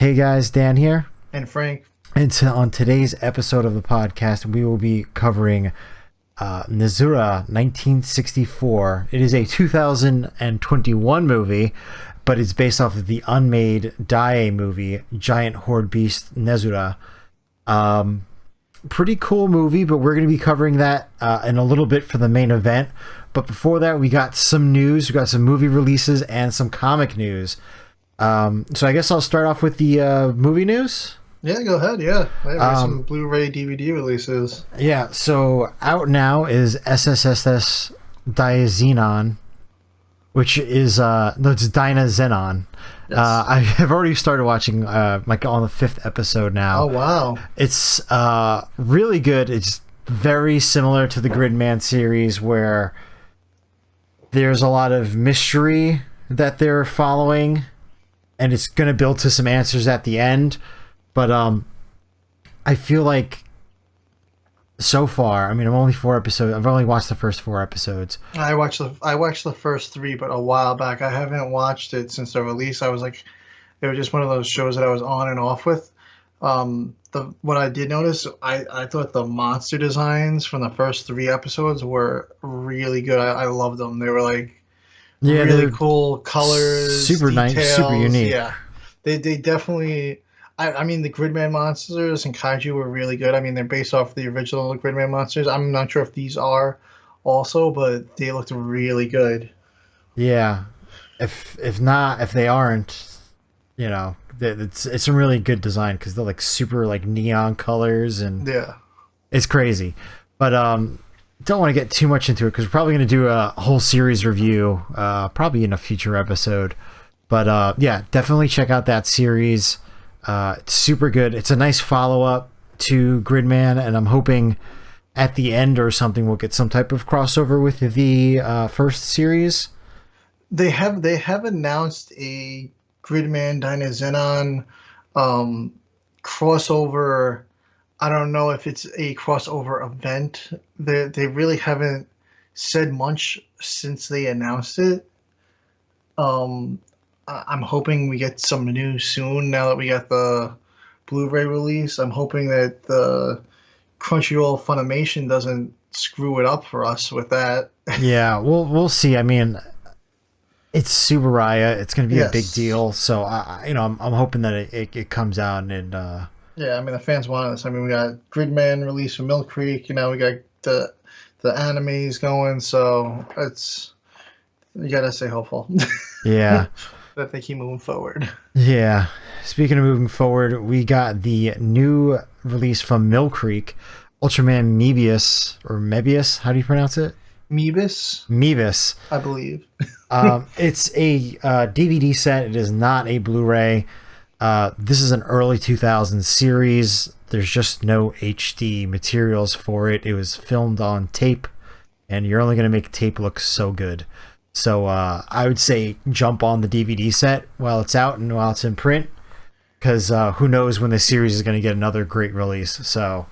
Hey guys, Dan here. And Frank. And on today's episode of the podcast, we will be covering Nezura 1964. It is a 2021 movie, but it's based off of the unmade Dai movie, Giant Horde Beast Nezura. Pretty cool movie, but we're going to be covering that in a little bit for the main event. But before that, we got some news. We got some movie releases and some comic news. So I guess I'll start off with the movie news. Yeah, go ahead. Yeah, I have some Blu-ray DVD releases. Yeah, so out now is SSSS Dynazenon, which is no, it's Dynazenon. Yes. I have already started watching like on the 5th episode now. Oh wow! It's really good. It's very similar to the Gridman series, where there's a lot of mystery that they're following, and it's going to build to some answers at the end. But I feel like so far, I mean, I'm only 4 episodes. I've only watched the first 4 episodes. I watched the first 3, but a while back. I haven't watched it since the release. I was like, it was just one of those shows that I was on and off with. What I did notice, I thought the monster designs from the first 3 episodes were really good. I loved them. They were like really cool colors, super details. Nice, super unique. Yeah, they definitely. I mean, the Gridman monsters and Kaiju were really good. I mean, they're based off the original Gridman monsters. I'm not sure if these are also, but they looked really good. Yeah, if they aren't, you know, it's a really good design because they're like super like neon colors and yeah, it's crazy. But don't want to get too much into it because we're probably going to do a whole series review, probably in a future episode. But yeah, definitely check out that series. It's super good. It's a nice follow-up to Gridman, and I'm hoping at the end or something we'll get some type of crossover with the first series. They have announced a Gridman Dynazenon crossover. I don't know if it's a crossover event. They really haven't said much since they announced it. I'm hoping we get some news soon now that we got the Blu-ray release. I'm hoping that the Crunchyroll Funimation doesn't screw it up for us with that. Yeah, we'll see. I mean, it's Super Raya. It's going to be a big deal. So I'm hoping that it comes out and yeah, I mean the fans want this. I mean we got Gridman release from Millcreek. You know we got the animes going. So you gotta stay hopeful. Yeah. That they keep moving forward. Yeah. Speaking of moving forward, we got the new release from Millcreek, Ultraman Mebius, or Mebius. How do you pronounce it? Mebius, I believe. It's a DVD set. It is not a Blu-ray. This is an early 2000s series. There's just no HD materials for it. It was filmed on tape, and you're only going to make tape look so good. So I would say jump on the DVD set while it's out and while it's in print, because who knows when the series is going to get another great release. So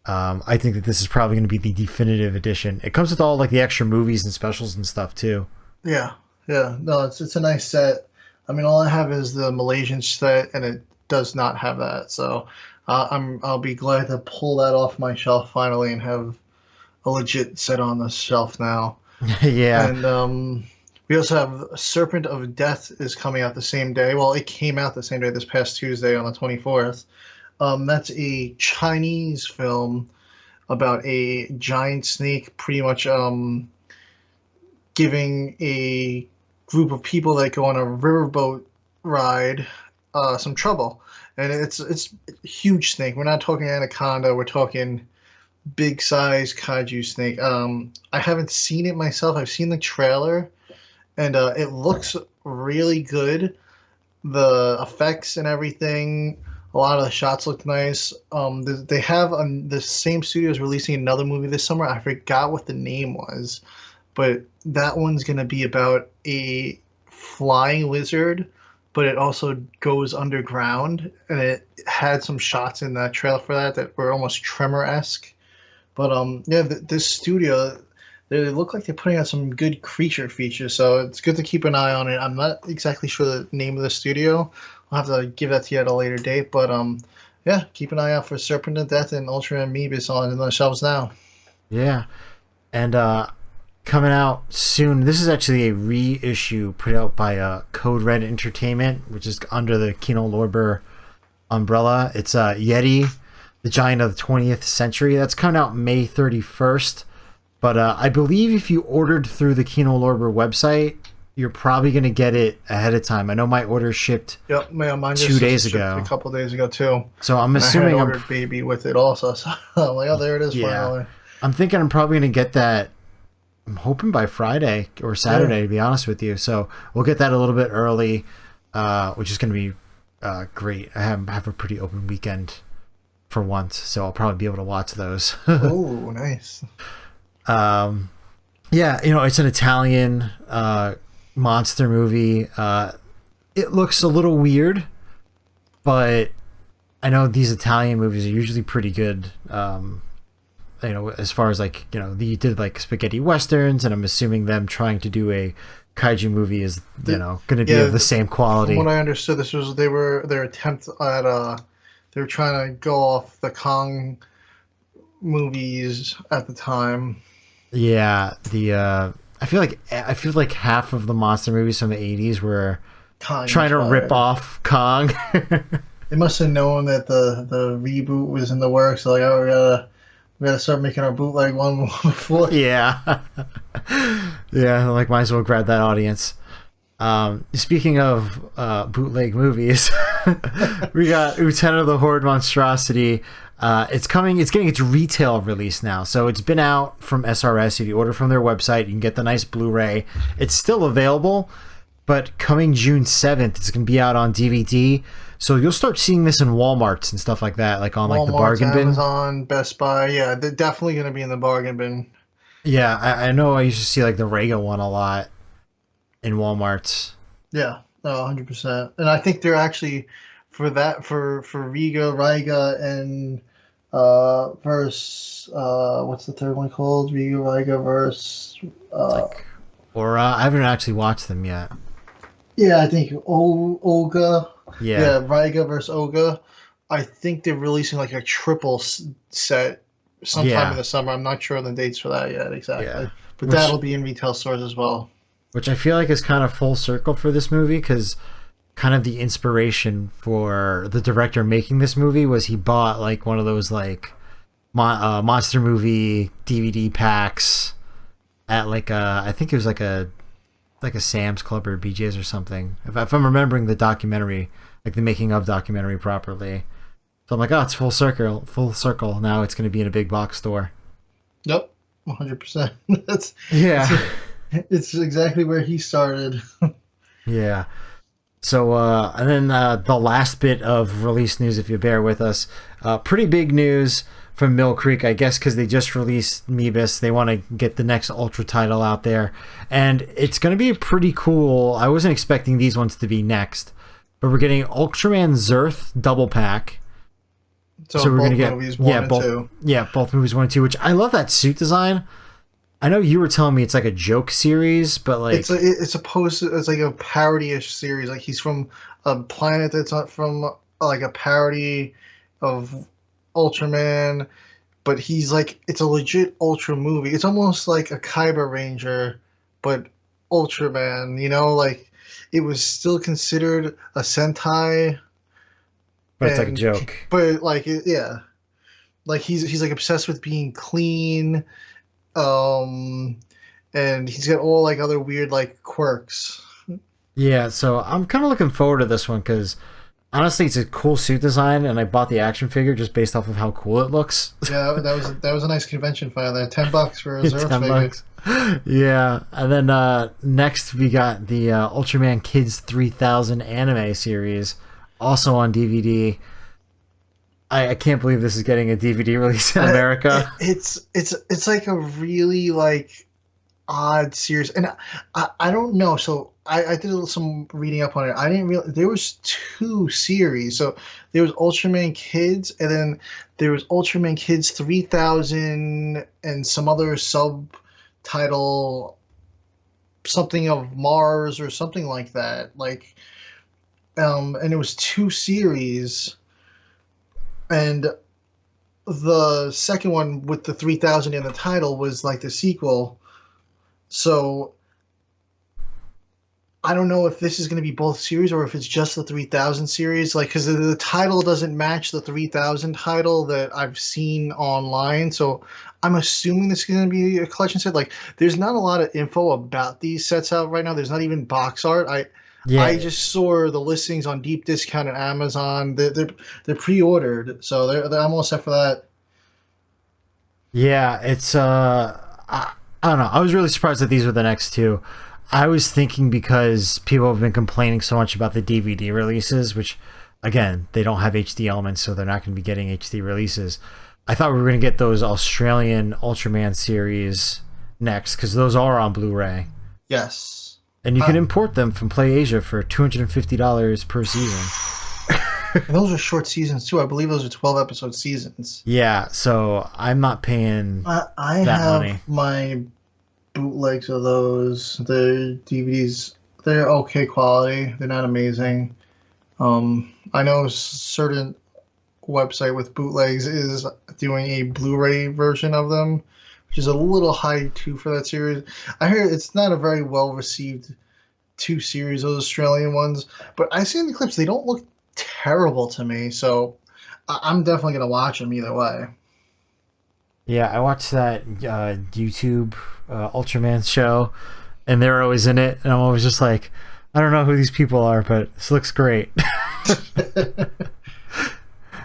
I think that this is probably going to be the definitive edition. It comes with all like the extra movies and specials and stuff too. Yeah. No, it's a nice set. I mean, all I have is the Malaysian set, and it does not have that. So I'll be glad to pull that off my shelf finally and have a legit set on the shelf now. Yeah. And we also have Serpent of Death is coming out the same day. Well, it came out the same day this past Tuesday on the 24th. That's a Chinese film about a giant snake pretty much giving a group of people that go on a riverboat ride some trouble. And it's a huge snake. We're not talking anaconda. We're talking big size kaiju snake. I haven't seen it myself. I've seen the trailer, and it looks really good. The effects and everything, a lot of the shots look nice. They have the same studio is releasing another movie this summer. I forgot what the name was, but that one's going to be about a flying lizard, but it also goes underground, and it had some shots in that trailer for that were almost Tremor-esque. But yeah, this studio, they look like they're putting out some good creature features, so it's good to keep an eye on it. I'm not exactly sure the name of the studio. I'll have to give that to you at a later date. But yeah, keep an eye out for Serpent of Death and Ultraman Mebius on the shelves now. Yeah. And coming out soon, this is actually a reissue put out by Code Red Entertainment, which is under the Kino Lorber umbrella. It's Yeti, the Giant of the 20th Century. That's coming out May 31st. But I believe if you ordered through the Kino Lorber website, you're probably going to get it ahead of time. I know my order shipped Yep, mine 2 days ago. A couple days ago, too. So I'm assuming I had ordered Baby with it also. So I'm like, oh, there it is. Yeah. Finally. I'm thinking I'm probably going to get that, I'm hoping by Friday or Saturday, to be honest with you. So we'll get that a little bit early, which is going to be great. I have a pretty open weekend for once, so I'll probably be able to watch those. Oh, nice. Yeah, it's an Italian monster movie. It looks a little weird, but I know these Italian movies are usually pretty good. As far as you did like spaghetti westerns, and I'm assuming them trying to do a kaiju movie is going to be of the same quality. From what I understood, this was their attempt at they were trying to go off the Kong movies at the time. Yeah, I feel like half of the monster movies from the 80s were Kong trying to rip off Kong. They must have known that the reboot was in the works. So like, oh, we gotta start making our bootleg one before. Yeah. Yeah, like might as well grab that audience. Speaking of bootleg movies, we got Uktena the Horde Monstrosity. It's getting its retail release now. So it's been out from SRS. If you order from their website, you can get the nice Blu-ray. It's still available, but coming June 7th, it's going to be out on DVD. So you'll start seeing this in Walmarts and stuff like that, like on like the bargain bin. Amazon, Best Buy. Yeah, they're definitely going to be in the bargain bin. Yeah, I know I used to see like the Rega one a lot in Walmarts. Yeah, 100%. And I think they're actually for Riga, and verse what's the third one called? Riga verse I haven't actually watched them yet. Yeah, I think Olga. Yeah, Riga versus Olga. I think they're releasing like a triple set sometime in the summer. I'm not sure on the dates for that yet exactly. Yeah. But that'll be in retail stores as well. Which I feel like is kind of full circle for this movie, because kind of the inspiration for the director making this movie was he bought like one of those like monster movie DVD packs at like I think it was like a Sam's Club or BJ's or something. If I'm remembering the documentary, like the making of documentary properly. So I'm like, oh, it's full circle. Now it's going to be in a big box store. Yep, 100%. It's exactly where he started. Yeah. So, and then the last bit of release news, if you bear with us, pretty big news from Millcreek, I guess, because they just released Mebius. They want to get the next Ultra title out there. And it's going to be pretty cool. I wasn't expecting these ones to be next. But we're getting Ultraman Zearth double pack. So we're going to get movies 1 and 2. Yeah, both movies 1 and 2, which I love that suit design. I know you were telling me it's like a joke series, but like it's like a parody-ish series. Like he's from a planet that's not from like a parody of Ultraman, but he's like, it's a legit Ultra movie. It's almost like a Kyber Ranger, but Ultraman. Like it was still considered a Sentai, but it's like a joke. But like yeah, like he's like obsessed with being clean. And he's got all like other weird like quirks. Yeah, so I'm kind of looking forward to this one because honestly, it's a cool suit design, and I bought the action figure just based off of how cool it looks. Yeah, that was a nice convention find there. $10 for a Zearth figure. Yeah, and then next we got the Ultraman Kids 3000 anime series, also on DVD. I can't believe this is getting a DVD release in America. It's like a really like odd series, and I don't know. So I did some reading up on it. I didn't realize there was 2 series. So there was Ultraman Kids, and then there was Ultraman Kids 3000, and some other subtitle, something of Mars or something like that. Like and it was 2 series, and the second one with the 3000 in the title was like the sequel. So I don't know if this is going to be both series or if it's just the 3000 series, like, because the title doesn't match the 3000 title that I've seen online. So I'm assuming this is going to be a collection set. Like, there's not a lot of info about these sets out right now. There's not even box art. I just saw the listings on deep discount at Amazon. They're pre-ordered, so they're almost set for that. Yeah, it's I don't know. I was really surprised that these were the next two. I was thinking because people have been complaining so much about the DVD releases, which again, they don't have HD elements, so they're not going to be getting HD releases. I thought we were going to get those Australian Ultraman series next because those are on Blu-ray. Yes. And you can import them from PlayAsia for $250 per season. And those are short seasons too. I believe those are 12-episode seasons. Yeah, so I'm not paying I that have money. my bootlegs of those. The DVDs, they're okay quality. They're not amazing. I know a certain website with bootlegs is doing a Blu-ray version of them, which is a little high too for that series. I hear it's not a very well received 2 series, those Australian ones, but I see in the clips they don't look terrible to me, so I'm definitely gonna watch them either way. Yeah, I watched that YouTube Ultraman show, and they're always in it, and I'm always just like, I don't know who these people are, but this looks great.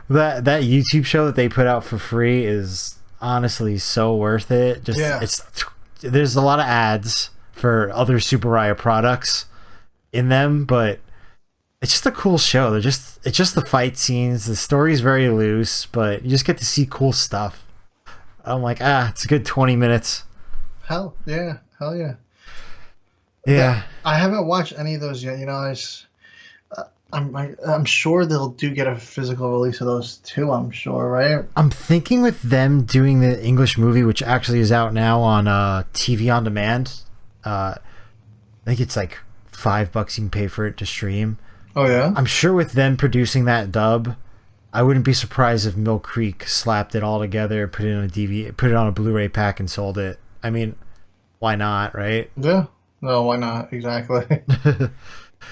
that YouTube show that they put out for free is honestly so worth it. Just there's a lot of ads for other Super Raya products in them, but it's just a cool show. It's just the fight scenes. The story's very loose, but you just get to see cool stuff. I'm like, it's a good 20 minutes. Hell yeah. Yeah. I haven't watched any of those yet. You know, I'm sure they'll get a physical release of those too. I'm sure, right? I'm thinking with them doing the English movie, which actually is out now on TV on demand. I think it's like $5 you can pay for it to stream. Oh yeah. I'm sure with them producing that dub, I wouldn't be surprised if Millcreek slapped it all together, put it on a DVD, put it on a Blu-ray pack, and sold it. I mean, why not, right? Yeah. No, why not? Exactly.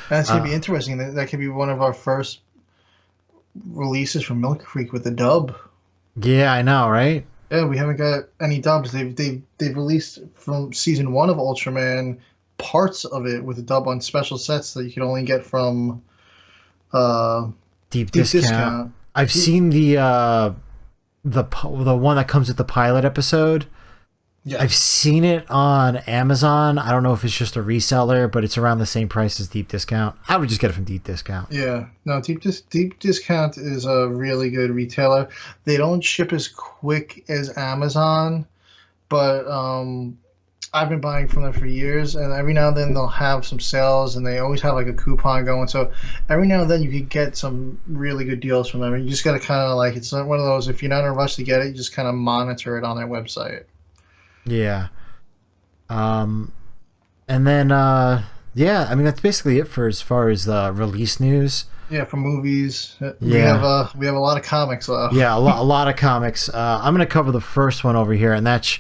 That's gonna be interesting. That could be one of our first releases from Millcreek with the dub. Yeah, I know, right? Yeah, we haven't got any dubs. They've released from season 1 of Ultraman parts of it with a dub on special sets that you can only get from Deep discount. I've seen the one that comes with the pilot episode. Yeah. I've seen it on Amazon. I don't know if it's just a reseller, but it's around the same price as Deep Discount. I would just get it from Deep Discount. Yeah. No, Deep Discount is a really good retailer. They don't ship as quick as Amazon, but I've been buying from them for years, and every now and then they'll have some sales, and they always have like a coupon going. So every now and then you can get some really good deals from them. And you just got to kind of like, it's not one of those, if you're not in a rush to get it, you just kind of monitor it on their website. Yeah. And then, yeah, I mean, that's basically it for as far as release news. Yeah, for movies. We have a lot of comics, though. Yeah, a lot of comics. I'm going to cover the first one over here, and that's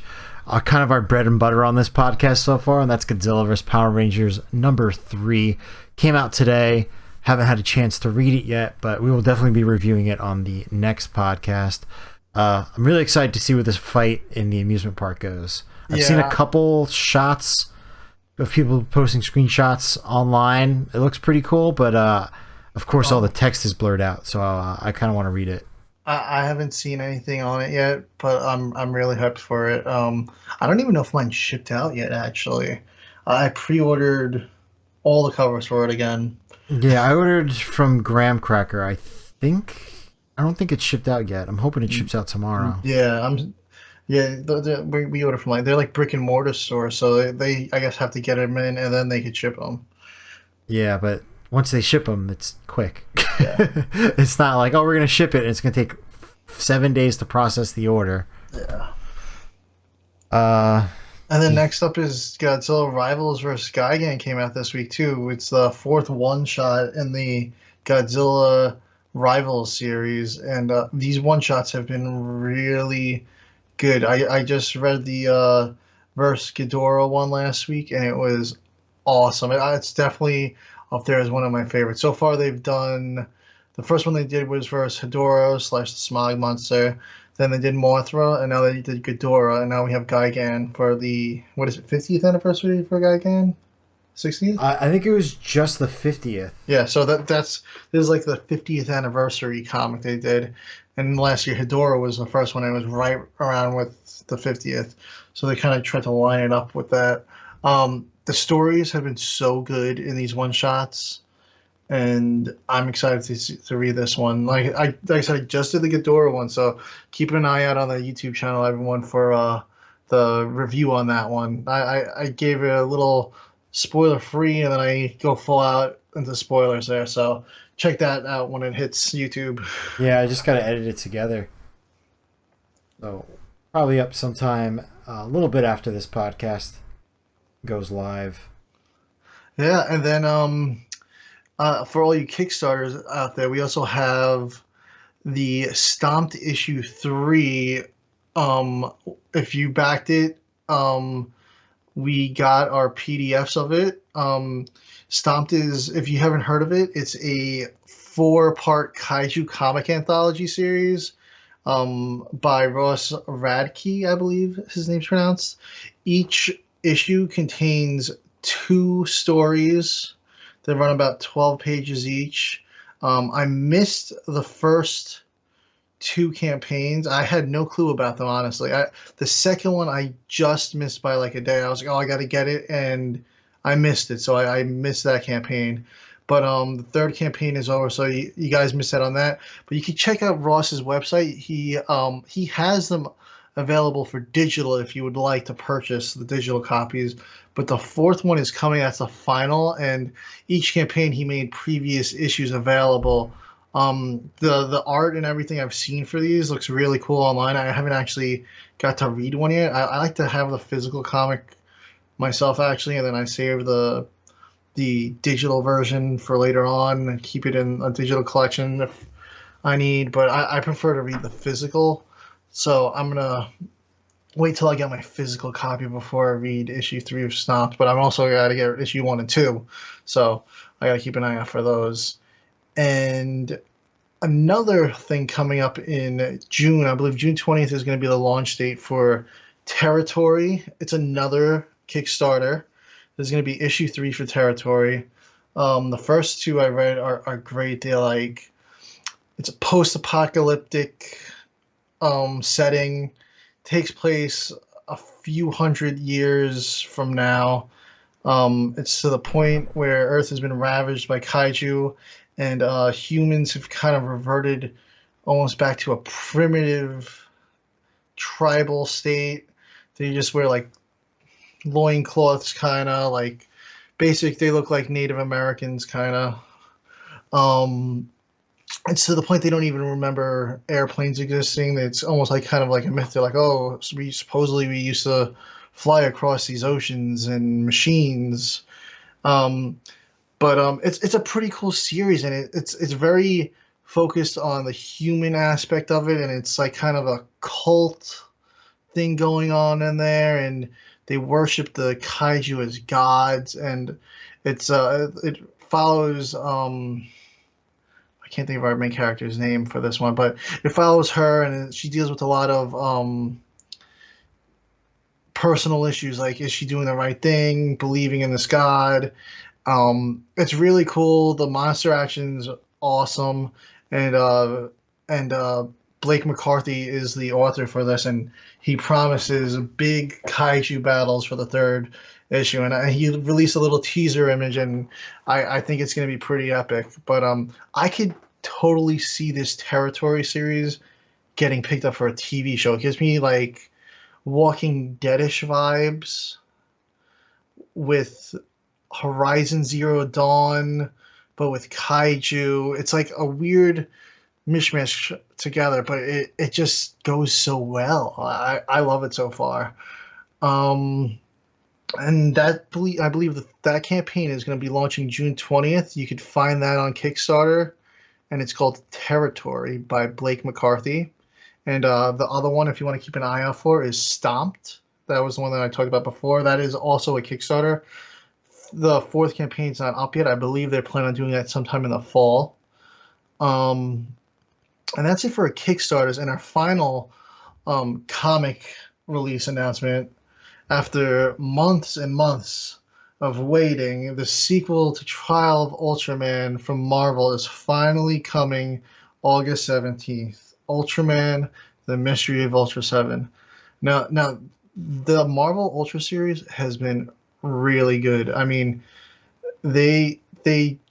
kind of our bread and butter on this podcast so far, and that's Godzilla vs. Power Rangers #3. Came out today. Haven't had a chance to read it yet, but we will definitely be reviewing it on the next podcast. I'm really excited to see where this fight in the amusement park goes. I've seen a couple shots of people posting screenshots online. It looks pretty cool, but of course all the text is blurred out, so I kind of want to read it. I haven't seen anything on it yet, but I'm really hyped for it. I don't even know if mine's shipped out yet, actually. I pre-ordered all the covers for it again. Yeah, I ordered from Graham Cracker, I think. I don't think it's shipped out yet. I'm hoping it ships out tomorrow. Yeah, we order from they're like brick and mortar stores, so they I guess have to get them in and then they could ship them. Yeah, but once they ship them, it's quick. Yeah. It's not like, we're gonna ship it and it's gonna take 7 days to process the order. Yeah. And then next up is Godzilla Rivals vs. Gigan came out this week too. It's the 4th one shot in the Godzilla Rivals series, and these one shots have been really good. I just read the Verse Ghidorah one last week, and it was awesome. It's definitely up there as one of my favorites. So far, they've done the first one they did was versus Hedorah slash the Smog Monster. Then they did Mothra, and now they did Ghidorah, and now we have Gigan for the what is it, 50th anniversary for Gigan? 60th? I think it was just the 50th. Yeah, so this is like the 50th anniversary comic they did, and last year Hedorah was the first one. And it was right around with the 50th, so they kind of tried to line it up with that. The stories have been so good in these one shots, and I'm excited to read this one. Like I said, I just did the Ghidorah one, so keep an eye out on the YouTube channel, everyone, for the review on that one. I gave it a little spoiler free, and then I go full out into spoilers there. So check that out when it hits YouTube. Yeah, I just got to edit it together. So probably up sometime a little bit after this podcast goes live. Yeah, and then for all you Kickstarters out there, we also have the Stomped issue 3. If you backed it, we got our PDFs of it. Stomped is, if you haven't heard of it, it's a 4-part kaiju comic anthology series by Ross Radke, I believe his name's pronounced. Each issue contains 2 stories that run about 12 pages each. I missed the first 2 campaigns. I had no clue about them, honestly. The second one I just missed by like a day. I was like, oh, I got to get it, and I missed it, so I missed that campaign. But the third campaign is over, so you guys missed out on that. But you can check out Ross's website. He has them available for digital if you would like to purchase the digital copies. But the 4th one is coming as the final, and each campaign he made previous issues available. The art and everything I've seen for these looks really cool online. I haven't actually got to read one yet. I like to have the physical comic myself, actually, and then I save the digital version for later on and keep it in a digital collection if I need. But I prefer to read the physical, so I'm gonna wait till I get my physical copy before I read issue 3 of Stomped. But I'm also got to get issue 1 and 2, so I got to keep an eye out for those. And another thing coming up in June, I believe June 20th is going to be the launch date for Territory. It's another Kickstarter. There's going to be issue 3 for Territory. The first 2 I read are great. It's a post-apocalyptic setting. Takes place a few hundred years from now. It's to the point where Earth has been ravaged by kaiju, and humans have kind of reverted almost back to a primitive tribal state. They just wear like loincloths, kind of like they look like Native Americans, kind of. It's to the point they don't even remember airplanes existing. It's almost like kind of like a myth. They're like, oh, so we used to fly across these oceans and machines. But it's a pretty cool series, and it's very focused on the human aspect of it, and it's like kind of a cult thing going on in there, and they worship the kaiju as gods, and it follows I can't think of our main character's name for this one, but it follows her, and she deals with a lot of personal issues, like is she doing the right thing, believing in this god. It's really cool. The monster action's awesome, and Blake McCarthy is the author for this, and he promises big kaiju battles for the 3rd issue. And he released a little teaser image, and I think it's going to be pretty epic. But I could totally see this Territory series getting picked up for a TV show. It gives me like Walking Deadish vibes with Horizon Zero Dawn, but with kaiju. It's like a weird mishmash together, but it just goes so well. I love it so far. And I believe that campaign is going to be launching June 20th. You could find that on Kickstarter, and it's called Territory by Blake McCarthy. And the other one, if you want to keep an eye out for, is Stomped. That was the one that I talked about before. That is also a Kickstarter. The fourth campaign's not up yet. I believe they're planning on doing that sometime in the fall. Um, and that's it for our Kickstarters. And our final comic release announcement, after months and months of waiting, the sequel to Trial of Ultraman from Marvel is finally coming August 17th. Ultraman, The Mystery of Ultraseven. Now, the Marvel Ultra series has been really good. I mean, they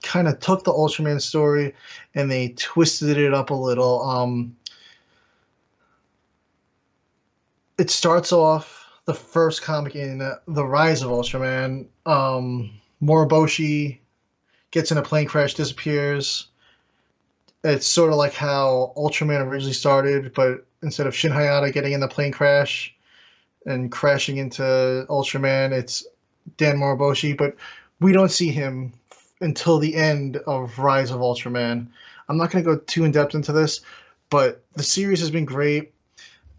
kind of took the Ultraman story and they twisted it up a little. It starts off the first comic in The Rise of Ultraman. Moriboshi gets in a plane crash, disappears. It's sort of like how Ultraman originally started, but instead of Shin Hayata getting in the plane crash and crashing into Ultraman, it's Dan Moriboshi. But we don't see him until the end of Rise of Ultraman. I'm not going to go too in depth into this, but the series has been great.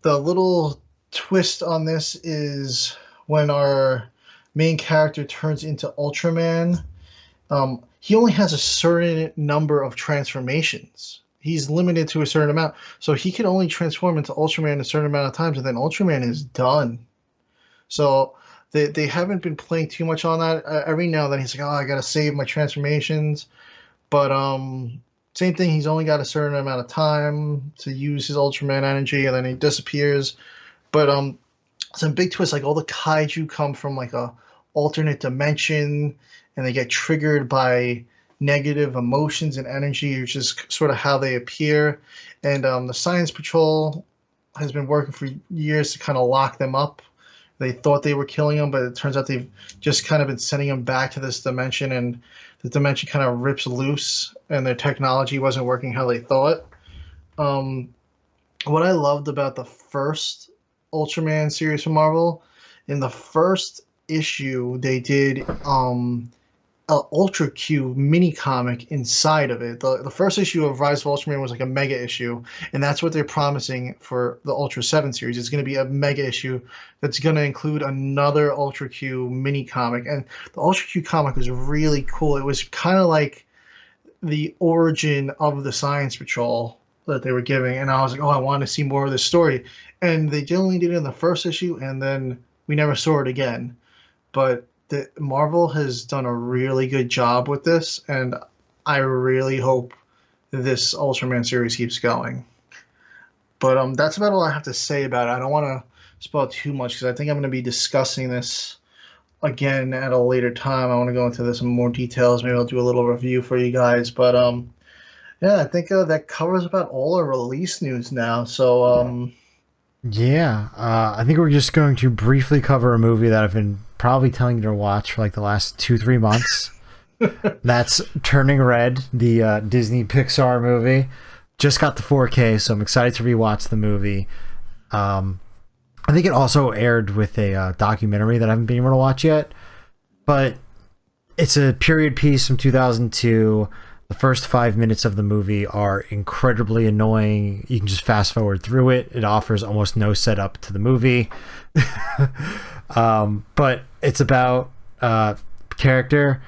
The little twist on this is when our main character turns into Ultraman, he only has a certain number of transformations. He's limited to a certain amount, so he can only transform into Ultraman a certain amount of times, and then Ultraman is done. So they haven't been playing too much on that. Every now and then he's like, "Oh, I gotta save my transformations," but same thing. He's only got a certain amount of time to use his Ultraman energy, and then he disappears. But some big twists, like all the kaiju come from like a alternate dimension, and they get triggered by negative emotions and energy, which is sort of how they appear. And the Science Patrol has been working for years to kind of lock them up. They thought they were killing them, but it turns out they've just kind of been sending them back to this dimension, and the dimension kind of rips loose, and their technology wasn't working how they thought. What I loved about the first Ultraman series from Marvel, in the first issue, they did a Ultra Q mini comic inside of it. The first issue of Rise of Ultraman was like a mega issue, and that's what they're promising for the Ultraseven series. It's going to be a mega issue that's going to include another Ultra Q mini comic, and the Ultra Q comic was really cool. It was kind of like the origin of the Science Patrol that they were giving, and I was like, oh, I want to see more of this story. And they only did it in the first issue, and then we never saw it again. But Marvel has done a really good job with this, and I really hope this Ultraman series keeps going. But that's about all I have to say about it. I don't want to spoil too much because I think I'm going to be discussing this again at a later time. I want to go into this in more details. Maybe I'll do a little review for you guys. But yeah, I think that covers about all our release news now. So Yeah, I think we're just going to briefly cover a movie that I've been probably telling you to watch for like the last 2-3 months. That's Turning Red, the Disney Pixar movie. Just got the 4K, so I'm excited to rewatch the movie. I think it also aired with a documentary that I haven't been able to watch yet, but it's a period piece from 2002. The first 5 minutes of the movie are incredibly annoying. You can just fast forward through it. It offers almost no setup to the movie. But it's about a character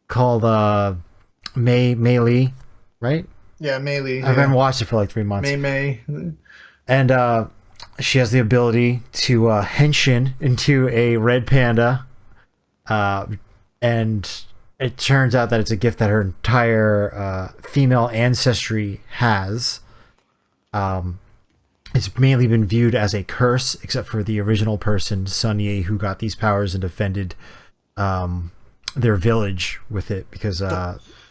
called Mei Lee, right? yeah, Mei Lee. I haven't watched it for like 3 months. Mei. And she has the ability to henshin into a red panda. And it turns out that it's a gift that her entire female ancestry has. It's mainly been viewed as a curse, except for the original person, Sun Yi, who got these powers and defended their village with it because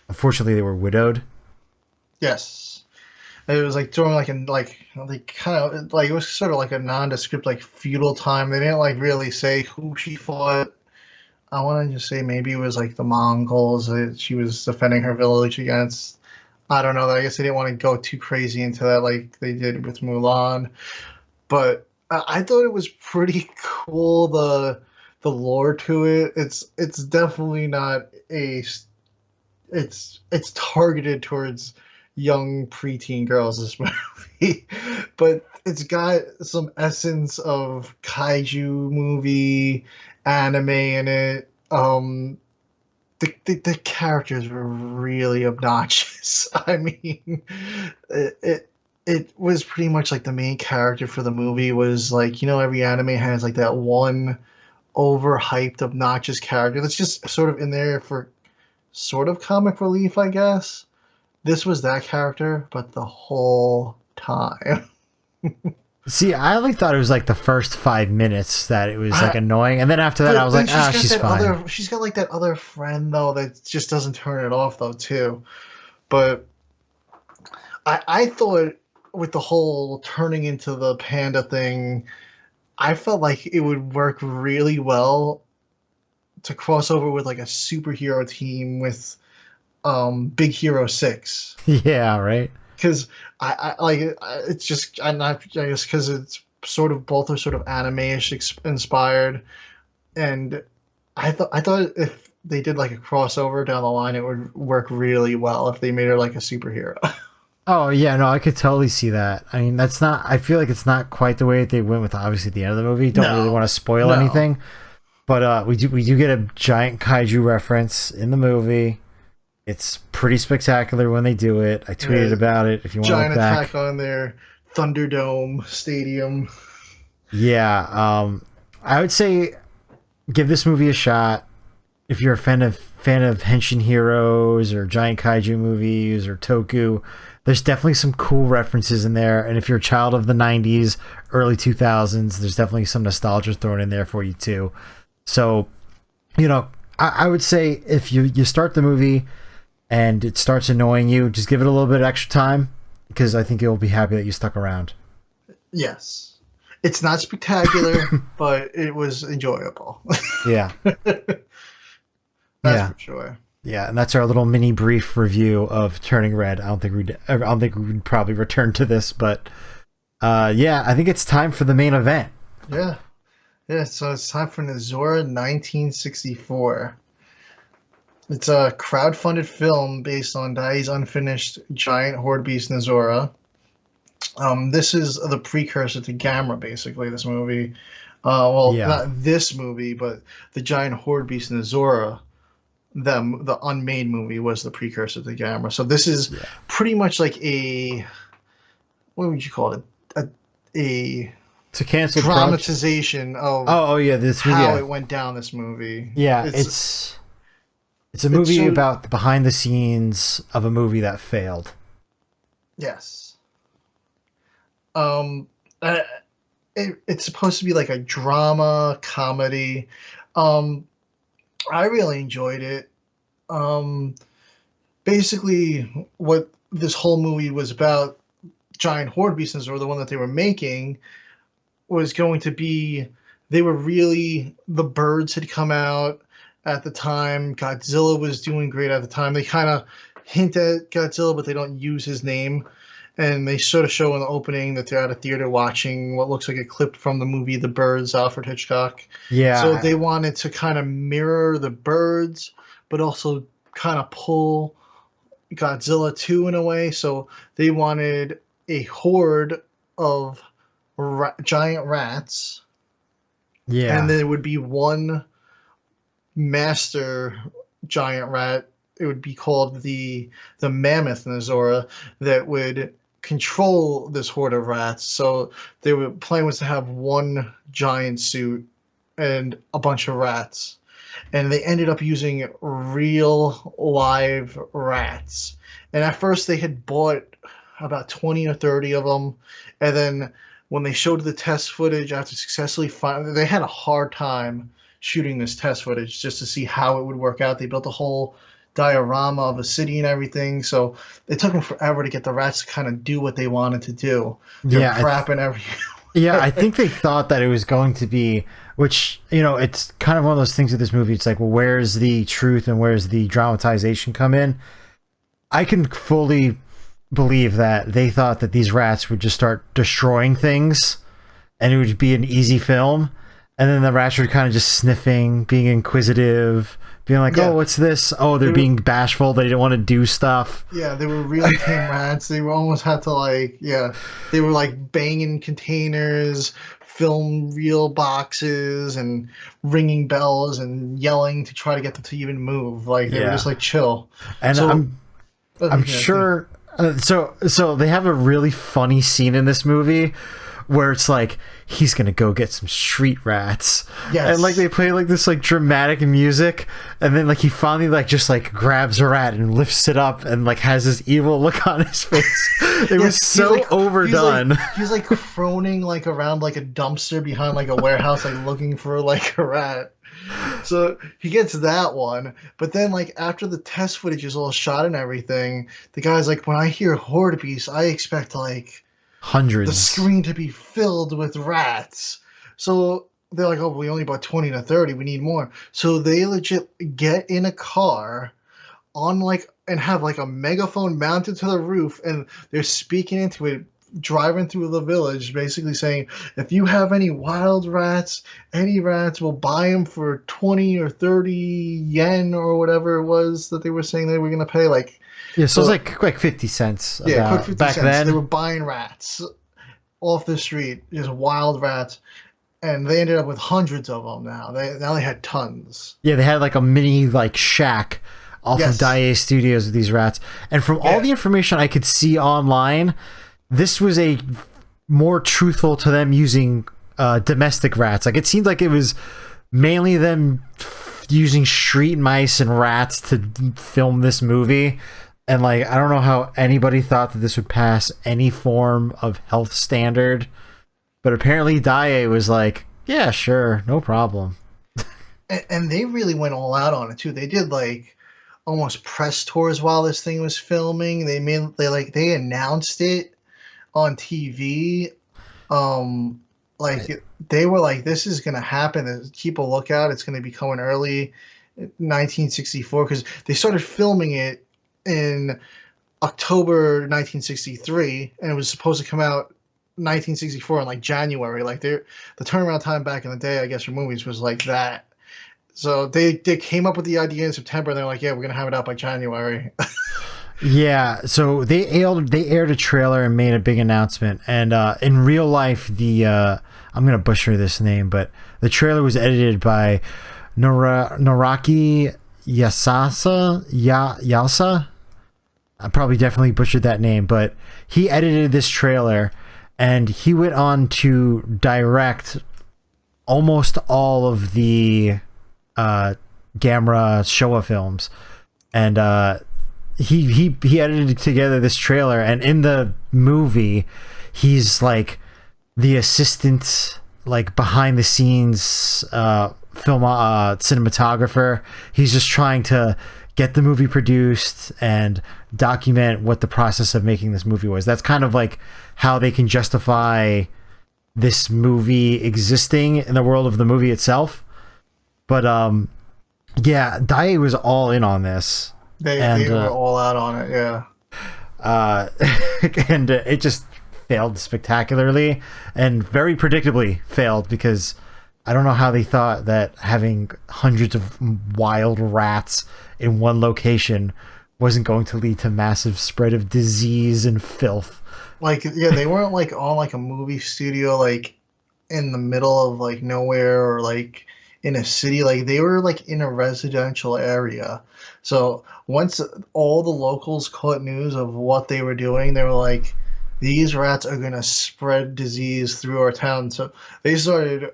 unfortunately they were widowed. Yes. It was like during like kind of like it was sort of like a nondescript like feudal time. They didn't like really say who she fought. I want to just say maybe it was like the Mongols that she was defending her village against. I don't know. I guess they didn't want to go too crazy into that like they did with Mulan. But I thought it was pretty cool. the lore to it. It's definitely not it's targeted towards young preteen girls, this movie, but it's got some essence of kaiju movie anime in it. The characters were really obnoxious. I mean, it was pretty much like the main character for the movie was like, every anime has like that one overhyped, obnoxious character that's just sort of in there for sort of comic relief, I guess. This was that character, but the whole time. See, I only thought it was like the first 5 minutes that it was like annoying, and then after that, I was like, she's fine. She's got like that other friend though that just doesn't turn it off though too. But I thought with the whole turning into the panda thing, I felt like it would work really well to cross over with like a superhero team with Big Hero 6. Yeah, right. Because I like it. It's just I'm not. I guess because it's sort of both are sort of anime-ish inspired, and I thought if they did like a crossover down the line, it would work really well if they made her like a superhero. Oh yeah, no, I could totally see that. I mean, that's not. I feel like it's not quite the way that they went with obviously the end of the movie. Don't really want to spoil anything, but we do get a giant kaiju reference in the movie. It's pretty spectacular when they do it. I tweeted about it. If you want to look back. Giant attack on their Thunderdome Stadium. Yeah, I would say give this movie a shot if you're a fan of Henshin Heroes or giant kaiju movies or Toku. There's definitely some cool references in there, and if you're a child of the '90s, early 2000s, there's definitely some nostalgia thrown in there for you too. So, I would say if you start the movie and it starts annoying you, just give it a little bit of extra time, because I think you'll be happy that you stuck around. Yes. It's not spectacular, but it was enjoyable. Yeah. That's for sure. Yeah, and that's our little mini brief review of Turning Red. I don't think we'd probably return to this, but I think it's time for the main event. Yeah. Yeah, so it's time for Nezura 1964. It's a crowdfunded film based on Dai's unfinished giant horde beast Nezura. This is the precursor to Gamera, basically, this movie. Not this movie, but the giant horde beast Nezura, the unmade movie, was the precursor to Gamera. So this is pretty much like what would you call it? It's a canceled dramatization of this movie, how it went down, this movie. Yeah, it's a movie about the behind the scenes of a movie that failed. Yes. It's supposed to be like a drama comedy. I really enjoyed it. Basically, what this whole movie was about, giant horde beasts, or the one that they were making, was going to be, the birds had come out at the time. Godzilla was doing great at the time. They kind of hint at Godzilla, but they don't use his name. And they sort of show in the opening that they're at a theater watching what looks like a clip from the movie The Birds, Alfred Hitchcock. Yeah. So they wanted to kind of mirror the birds, but also kind of pull Godzilla too in a way. So they wanted a horde of giant rats. Yeah. And there would be one master giant rat. It would be called the Mammoth Nezura, that would control this horde of rats. So their plan was to have one giant suit and a bunch of rats. And they ended up using real live rats. And at first they had bought about 20 or 30 of them. And then when they showed the test footage after successfully they had a hard time shooting this test footage just to see how it would work out. They built a whole diorama of a city and everything, so it took them forever to get the rats to kind of do what they wanted to do. They're crapping everything. Yeah, I think they thought that it was going to be, which, it's kind of one of those things with this movie. It's like, well, where's the truth and where's the dramatization come in? I can fully believe that they thought that these rats would just start destroying things and it would be an easy film. And then the rats were kind of just sniffing, being inquisitive, being like, "Oh, what's this? Oh, they're being bashful. They didn't want to do stuff." Yeah, they were really tame rats. They were almost had to like, they were like banging containers, film reel boxes, and ringing bells and yelling to try to get them to even move. Like they were just like chill. And so, I'm sure. So they have a really funny scene in this movie where it's like he's gonna go get some street rats, and like they play like this like dramatic music, and then like he finally like just like grabs a rat and lifts it up and like has this evil look on his face. It was so like, overdone. He's like froning like around like a dumpster behind like a warehouse, like looking for like a rat. So he gets that one, but then like after the test footage is all shot and everything, the guy's like, when I hear horde beasts, I expect like hundreds, the screen to be filled with rats. So they're like, oh, we only bought 20 to 30, we need more. So they legit get in a car on like and have like a megaphone mounted to the roof, and they're speaking into it, driving through the village, basically saying, if you have any wild rats, any rats, we'll buy them for 20 or 30 yen or whatever it was that they were saying they were going to pay. Like, so it was like 50 cents. Yeah, quick 50 back cents. then. They were buying rats off the street, just wild rats, and they ended up with hundreds of them now. They had tons. Yeah, they had like a mini like shack off of Daiei Studios with these rats. And from all the information I could see online, this was a more truthful to them using domestic rats. Like it seemed like it was mainly them using street mice and rats to film this movie. And like, I don't know how anybody thought that this would pass any form of health standard, but apparently Daiei was like, yeah, sure, no problem. And they really went all out on it too. They did like almost press tours while this thing was filming. They announced it on TV. They were like, this is gonna happen. Keep a lookout. It's gonna be coming early 1964, because they started filming it in October 1963, and it was supposed to come out 1964 in like January. Like the turnaround time back in the day, I guess, for movies was like that. So they came up with the idea in September, and they're like, yeah, we're gonna have it out by January. Yeah, so they aired a trailer and made a big announcement, and in real life, I'm gonna butcher this name, but the trailer was edited by Noraki Yasa. I probably definitely butchered that name, but he edited this trailer, and he went on to direct almost all of the Gamera Showa films, and he edited together this trailer, and in the movie he's like the assistant, like behind the scenes film cinematographer. He's just trying to get the movie produced and document what the process of making this movie was. That's kind of like how they can justify this movie existing in the world of the movie itself. But yeah, Daiei was all in on this. They were all out on it, yeah. And it just failed spectacularly, and very predictably failed, because I don't know how they thought that having hundreds of wild rats in one location wasn't going to lead to massive spread of disease and filth. Like, yeah, they weren't like on like a movie studio, like in the middle of like nowhere, or like in a city. Like they were like in a residential area. So once all the locals caught news of what they were doing, they were like, these rats are going to spread disease through our town. So they started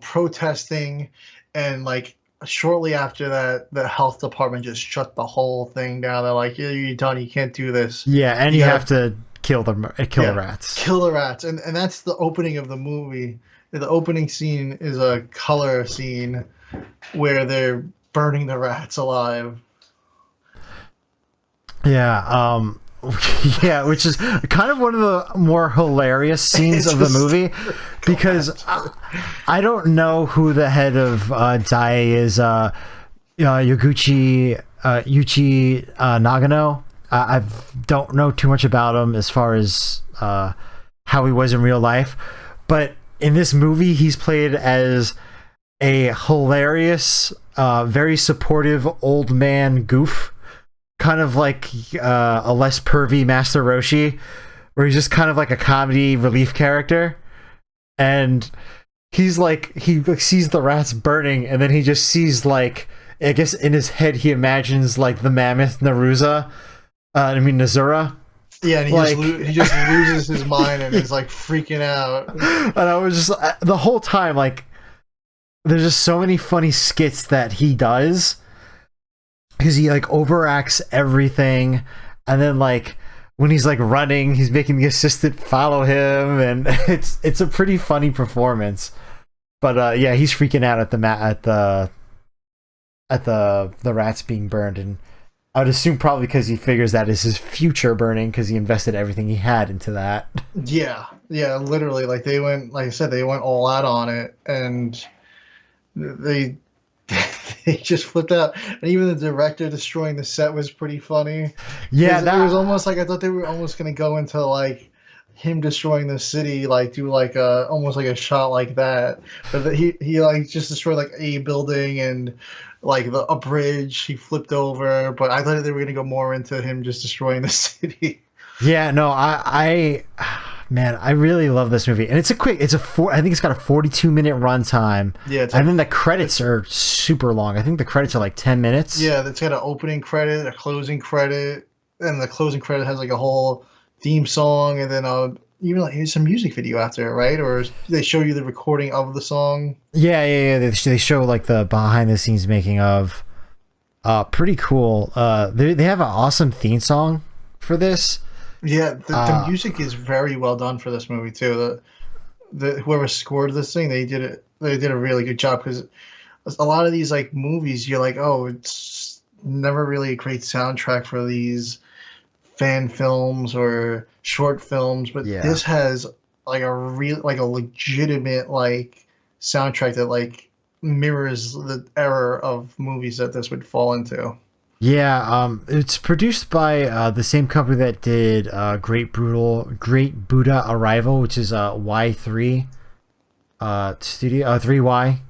protesting, and like shortly after that, the health department just shut the whole thing down. They're like, yeah, you're done. You can't do this. Yeah, and you have to kill the rats. Kill the rats. And that's the opening of the movie. The opening scene is a color scene where they're burning the rats alive. Yeah, yeah, which is kind of one of the more hilarious scenes of the movie, because I don't know who the head of Daiei is. Yuchi Nagano. I don't know too much about him as far as how he was in real life, but in this movie he's played as a hilarious, very supportive old man goof, kind of like a less pervy Master Roshi, where he's just kind of like a comedy relief character. And he's like, he sees the rats burning, and then he just sees, like, I guess in his head he imagines like the mammoth Nezura. Yeah, and he just loses his mind and is like freaking out. And I was just the whole time like, there's just so many funny skits that he does because he like overacts everything, and then like when he's like running, he's making the assistant follow him, and it's a pretty funny performance. But yeah, he's freaking out at the rats being burned, and I would assume probably because he figures that is his future burning because he invested everything he had into that. Yeah, literally. Like they went, like I said, they went all out on it, and they they just flipped out. And even the director destroying the set was pretty funny. Yeah, it was almost like I thought they were almost gonna go into like him destroying the city, like do like almost like a shot like that. But he like just destroyed like a building and like a bridge he flipped over. But I thought they were gonna go more into him just destroying the city. Yeah, no, man, I really love this movie, and I think it's got a 42-minute runtime. Yeah, and then the credits are super long. I think the credits are like 10 minutes. Yeah, it's got an opening credit, a closing credit, and the closing credit has like a whole theme song, and then even like here's some music video after it, right? Or they show you the recording of the song. Yeah. They show like the behind the scenes making of. Pretty cool. They have an awesome theme song for this. Yeah, the music is very well done for this movie too. The whoever scored this thing, they did a really good job, because a lot of these like movies, you're like, oh, it's never really a great soundtrack for these fan films or short films, but this has like a legitimate like soundtrack that like mirrors the era of movies that this would fall into. Yeah, it's produced by the same company that did Great Buddha Arrival, which is Y3 studio 3Y,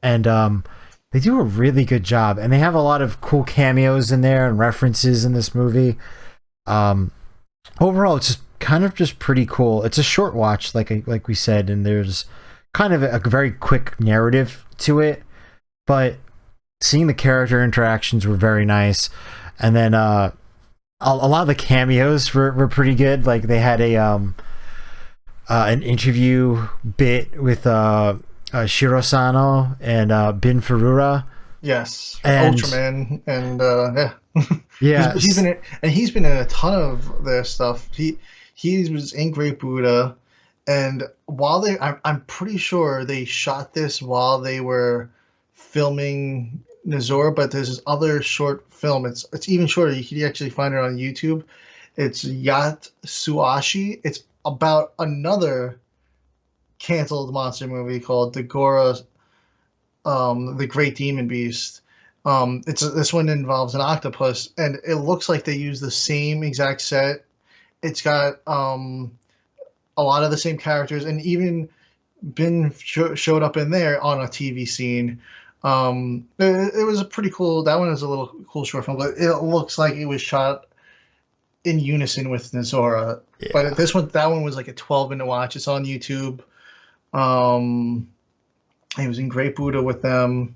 and they do a really good job, and they have a lot of cool cameos in there and references in this movie. Overall, it's just pretty cool. It's a short watch, like we said, and there's kind of a very quick narrative to it, but seeing the character interactions were very nice. And then a lot of the cameos were pretty good. Like they had an interview bit with Shirosano and Bin Furura. Yes, and Ultraman, and yeah, he's been in a ton of their stuff. He was in Great Buddha, and I'm pretty sure they shot this while they were filming Nezura, but there's this other short film. It's even shorter. You can actually find it on YouTube. It's Yacht Suashi. It's about another canceled monster movie called Dagora, the Great Demon Beast. This one involves an octopus, and it looks like they use the same exact set. It's got a lot of the same characters, and even Bin showed up in there on a TV scene. It was a pretty cool. That one is a little cool short film, but it looks like it was shot in unison with Nezura. Yeah. But that one was like a 12-minute watch. It's on YouTube. He was in Great Buddha with them.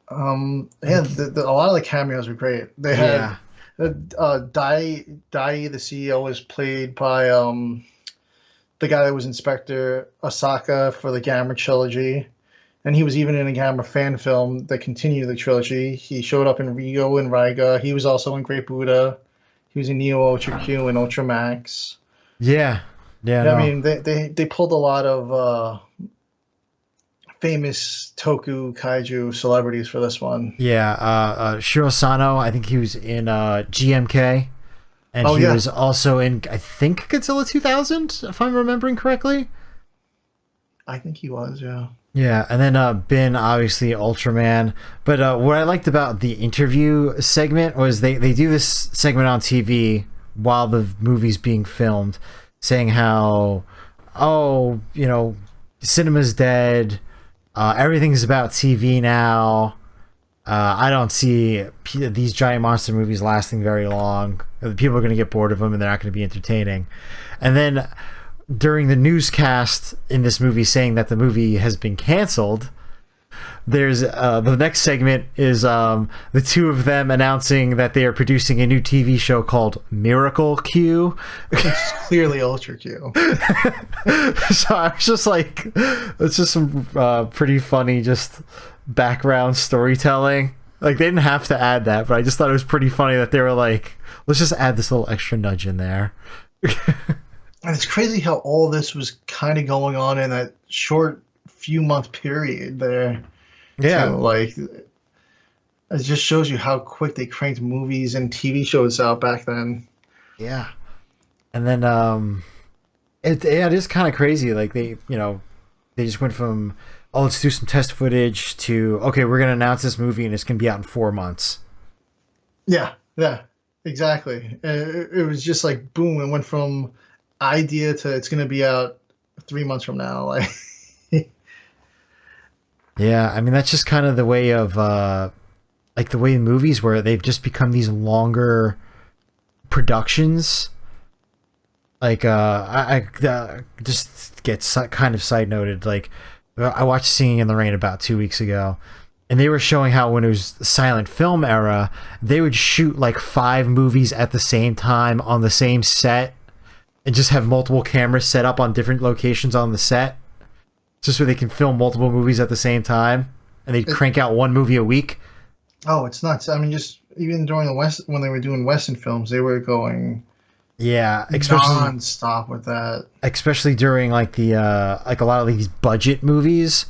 A lot of the cameos were great. They had Dai, the CEO, was played by the guy that was Inspector Asaka for the Gamera trilogy. And he was even in a Gamera fan film that continued the trilogy. He showed up in Rio and Raiga. He was also in Great Buddha. He was in Neo Ultra Q and Ultramax. Yeah. I mean, they pulled a lot of famous Toku Kaiju celebrities for this one. Yeah. Shirosano, I think he was in GMK. And he was also in, I think, Godzilla 2000, if I'm remembering correctly. I think he was, yeah. Yeah, and then Bin, obviously Ultraman. But what I liked about the interview segment was they do this segment on TV while the movie's being filmed, saying how, cinema's dead, Everything's about TV now. I don't see these giant monster movies lasting very long. People are going to get bored of them, and they're not going to be entertaining. And then during the newscast in this movie saying that the movie has been canceled, there's the next segment is the two of them announcing that they are producing a new TV show called Miracle Q. It's clearly Ultra Q. So I was just like, it's just some pretty funny just background storytelling. Like, they didn't have to add that, but I just thought it was pretty funny that they were like, let's just add this little extra nudge in there. And it's crazy how all this was kind of going on in that short few month period there. Yeah. So, like, it just shows you how quick they cranked movies and TV shows out back then. Yeah. And then it is kind of crazy. Like, they just went from, oh, let's do some test footage to, okay, we're going to announce this movie and it's going to be out in 4 months. Yeah, exactly. It was just like, boom, it went from idea to it's going to be out 3 months from now. Like, yeah, I mean, that's just kind of the way of, like, the way movies where they've just become these longer productions. Like, I just get kind of side noted. Like, I watched Singing in the Rain about 2 weeks ago, and they were showing how when it was the silent film era, they would shoot like 5 movies at the same time on the same set and just have multiple cameras set up on different locations on the set, just so they can film multiple movies at the same time, and they'd crank out 1 movie a week. Oh, it's nuts. I mean, just even during the West, when they were doing Western films, they were going non-stop with that. Especially during like the like a lot of these budget movies,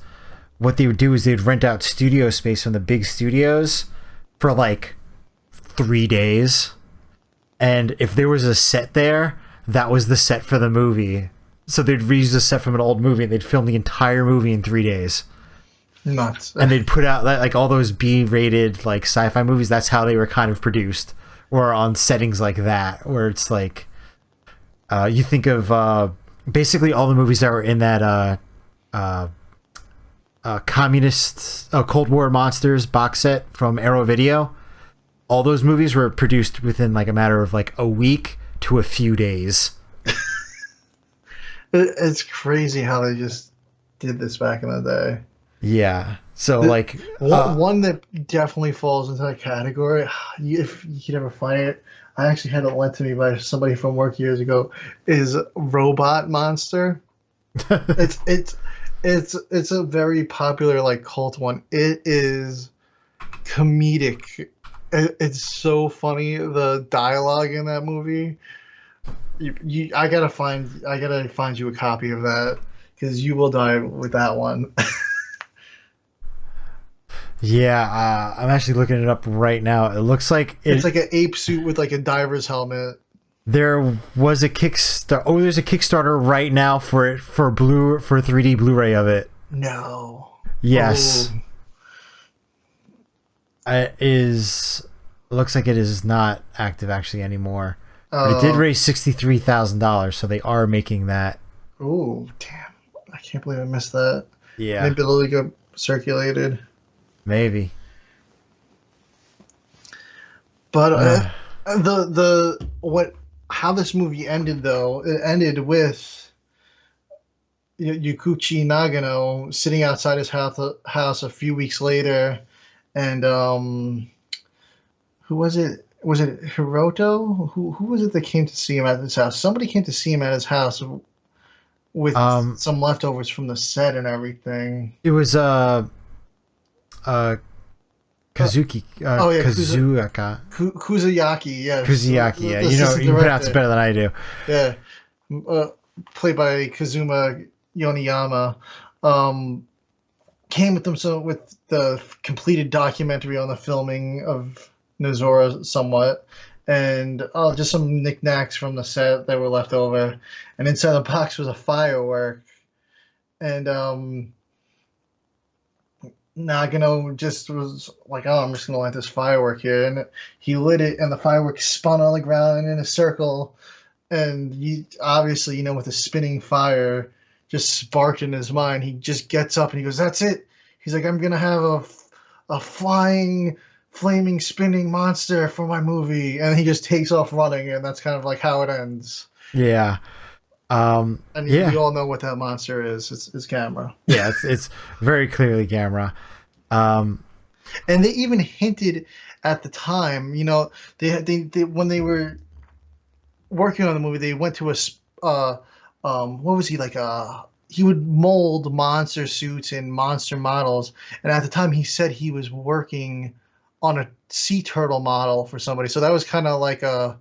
what they would do is they'd rent out studio space from the big studios for like 3 days, and if there was a set there, that was the set for the movie. So they'd reuse the set from an old movie and they'd film the entire movie in 3 days. Nuts. And they'd put out like all those B-rated like sci-fi movies. That's how they were kind of produced, or on settings like that, where it's like you think of basically all the movies that were in that communist Cold War monsters box set from Arrow Video. All those movies were produced within like a matter of like a week to a few days. It's crazy how they just did this back in the day. Yeah. So like one that definitely falls into that category, if you could ever find it, I actually had it lent to me by somebody from work years ago, is Robot Monster. it's a very popular like cult one. It is comedic. It's so funny, the dialogue in that movie. I gotta find you a copy of that, because you will die with that one. Yeah, I'm actually looking it up right now. It looks like it's like an ape suit with like a diver's helmet. There was a Kickstarter. Oh, there's a Kickstarter right now for it for 3D Blu-ray of it. No. Yes. It is. Looks like it is not active actually anymore. But it did raise $63,000, so they are making that. Oh, damn! I can't believe I missed that. Yeah. Maybe it'll get circulated. Maybe. But how this movie ended, though, it ended with Yukichi Nagano sitting outside his house a few weeks later, and who was it? Was it Hiroto? Who was it that came to see him at his house? Somebody came to see him at his house with some leftovers from the set and everything. It was Kazuki. Kuzuyaka. Kuzuyaki, yes. Kuzuyaki, yeah. You pronounce it better than I do. Yeah. Played by Kazuma Yoniyama. Came with them with the completed documentary on the filming of Nezura somewhat, and just some knickknacks from the set that were left over. And inside the box was a firework. And Nagano just was like, oh, I'm just going to light this firework here. And he lit it, and the firework spun on the ground in a circle. And obviously, with the spinning fire just sparked in his mind, he just gets up and he goes, that's it. He's like, I'm gonna have a flying, flaming, spinning monster for my movie, and he just takes off running, and that's kind of like how it ends. Yeah. And we Yeah. all know what that monster is. It's Gamera. Yeah, it's very clearly Gamera. And they even hinted at the time, they when they were working on the movie, they went to what was he like? He would mold monster suits and monster models, and at the time he said he was working on a sea turtle model for somebody. So that was kind of like a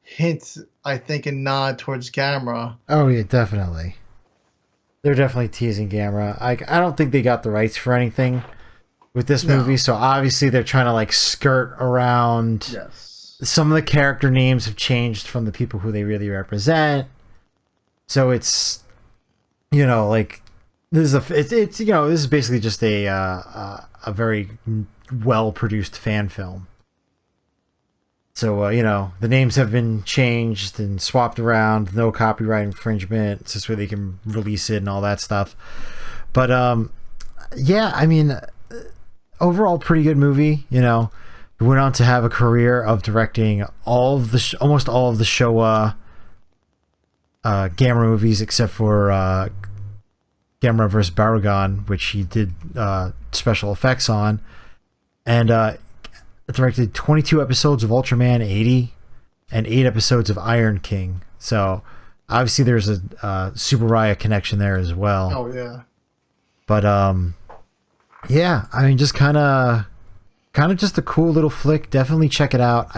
hint, I think, and nod towards Gamera. Oh yeah, definitely. They're definitely teasing Gamera. I don't think they got the rights for anything with this movie, so obviously they're trying to like skirt around. Yes. Some of the character names have changed from the people who they really represent. So it's, like this is this is basically just a very well produced fan film. So the names have been changed and swapped around, no copyright infringement. It's just where they can release it and all that stuff. But yeah, I mean, overall pretty good movie. He went on to have a career of directing almost all of the Showa Gamera movies, except for Gamera vs. Barugon, which he did special effects on, and directed 22 episodes of Ultraman 80 and 8 episodes of Iron King. So obviously there's a Super Raya connection there as well. Oh yeah. But yeah, I mean, just kind of just a cool little flick. Definitely check it out.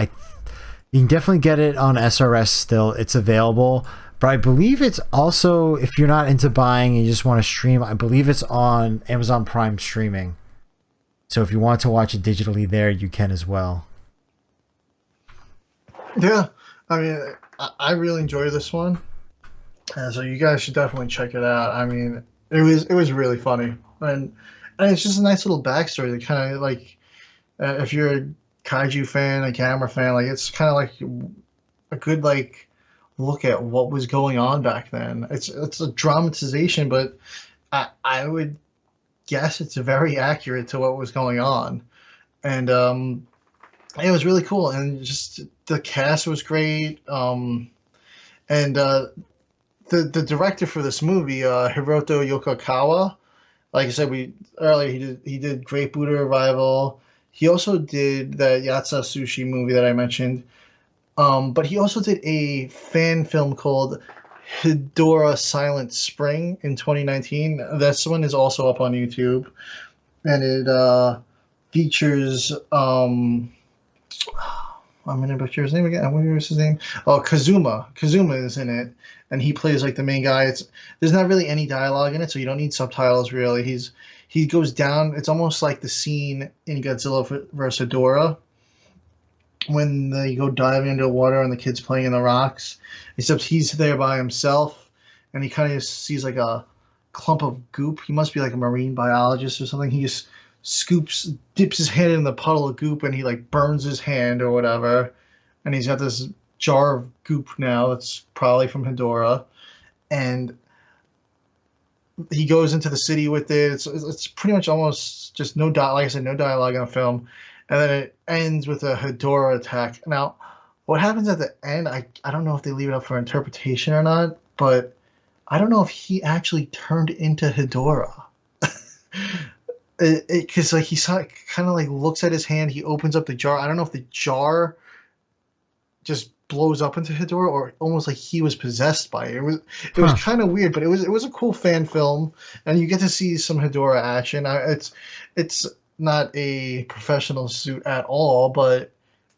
You can definitely get it on SRS still. It's available. But I believe it's also, if you're not into buying and you just want to stream, I believe it's on Amazon Prime streaming. So if you want to watch it digitally there, you can as well. Yeah, I mean, I really enjoyed this one, so you guys should definitely check it out. I mean, it was really funny, and it's just a nice little backstory that kind of like, if you're a kaiju fan, a Gamera fan, like it's kind of like a good like look at what was going on back then. It's a dramatization, but I would guess it's very accurate to what was going on, and it was really cool, and just the cast was great, and the director for this movie, Hiroto Yokokawa, like I said, he did Great Buddha Arrival. He also did the Yatsa Sushi movie that I mentioned, but he also did a fan film called Hedora Silent Spring in 2019. This one is also up on YouTube, and it features I'm gonna butcher his name again. What was his name? Oh, Kazuma. Kazuma is in it, and he plays like the main guy. There's not really any dialogue in it, so you don't need subtitles really. He goes down. It's almost like the scene in Godzilla vs. Hedorah when they go diving into the water and the kid's playing in the rocks, except he's there by himself, and he kind of sees like a clump of goop. He must be like a marine biologist or something. He just dips his hand in the puddle of goop, and he like burns his hand or whatever, and he's got this jar of goop now that's probably from Hedorah, and he goes into the city with it. It's pretty much almost just like I said, no dialogue in the film. And then it ends with a Hedorah attack. Now, what happens at the end, I don't know if they leave it up for interpretation or not, but I don't know if he actually turned into Hedorah. Because like he kind of like looks at his hand, he opens up the jar. I don't know if the jar just blows up into Hedorah or almost like he was possessed by it. It was kind of weird, but it was a cool fan film, and you get to see some Hedorah action. It's not a professional suit at all, but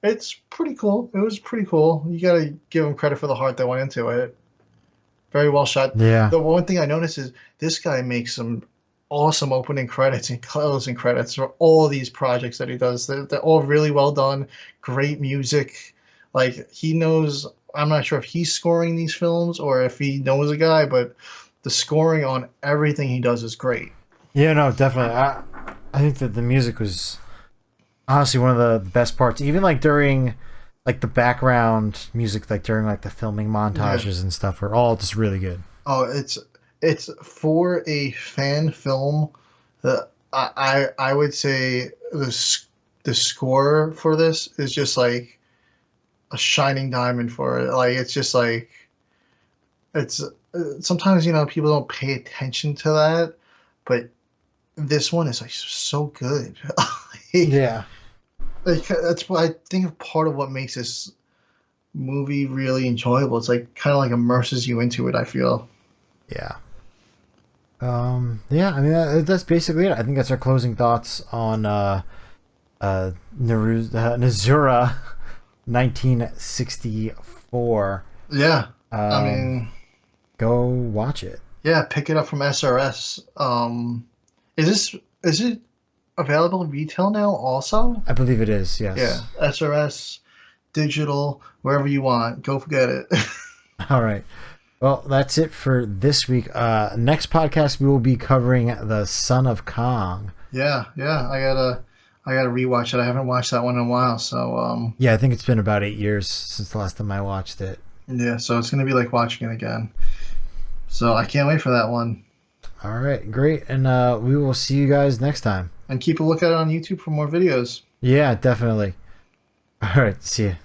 it's pretty cool. It was pretty cool. You gotta give him credit for the heart that went into it. Very well shot. Yeah. The one thing I noticed is this guy makes some awesome opening credits and closing credits for all these projects that he does. They're all really well done. Great music. Like he knows. I'm not sure if he's scoring these films or if he knows a guy, but the scoring on everything he does is great. Yeah, no, definitely. I think that the music was honestly one of the best parts. Even like during like the background music, like during like the filming montages and stuff, are all just really good. Oh, it's for a fan film. I would say the score for this is just like a shining diamond for it. Like it's just like it's sometimes people don't pay attention to that, but this one is like so good. Yeah. Like, that's what I think part of what makes this movie really enjoyable. It's like kind of like immerses you into it, I feel. Yeah. Yeah, I mean that's basically it. I think that's our closing thoughts on Nezura 1964. Yeah. I Um, mean, go watch it. yeah, pick it up from SRS. Is it available retail now also? I believe it is, Yeah, yes. SRS, digital, wherever you want. Go forget it. All right. Well, that's it for this week. Next podcast, we will be covering The Son of Kong. Yeah, yeah. I gotta rewatch it. I haven't watched that one in a while, so Yeah, I think it's been about 8 years since the last time I watched it. yeah. So it's gonna be like watching it again. So I can't wait for that one. All right, great. And we will see you guys next time. And keep a look at it on YouTube for more videos. Yeah, definitely. All right, see you.